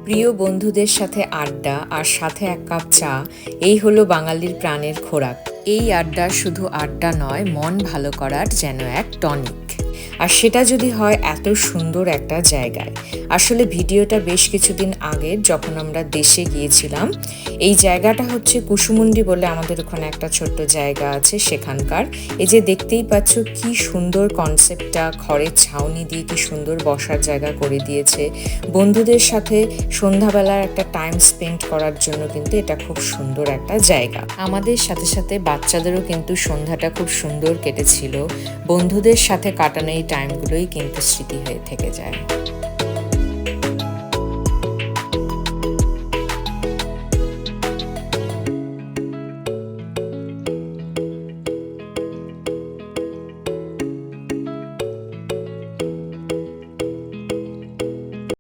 প্রিয় বন্ধুদের সাথে আড্ডা আর সাথে এক কাপ চা, এই হলো বাঙালির প্রাণের খোরাক। এই আড্ডা শুধু আড্ডা নয়, মন ভালো করার যেন এক টনিক। আর সেটা যদি হয় এত সুন্দর একটা জায়গায়। আসলে ভিডিওটা বেশ কিছুদিন আগের, যখন আমরা দেশে গিয়েছিলাম। এই জায়গাটা হচ্ছে কুসুমুন্ডি বলে আমাদের ওখানে একটা ছোট্ট জায়গা আছে সেখানকার। এই যে দেখতেই পাচ্ছ কি সুন্দর কনসেপ্টটা, খড়ের ছাউনি দিয়ে কি সুন্দর বসার জায়গা করে দিয়েছে। বন্ধুদের সাথে সন্ধ্যাবেলার একটা টাইম স্পেন্ড করার জন্য কিন্তু এটা খুব সুন্দর একটা জায়গা। আমাদের সাথে সাথে বাচ্চাদেরও কিন্তু সন্ধ্যাটা খুব সুন্দর কেটেছিল। বন্ধুদের সাথে কাটানো এই টাইমগুলোই কিন্তু স্মৃতি হয়ে থেকে যায়।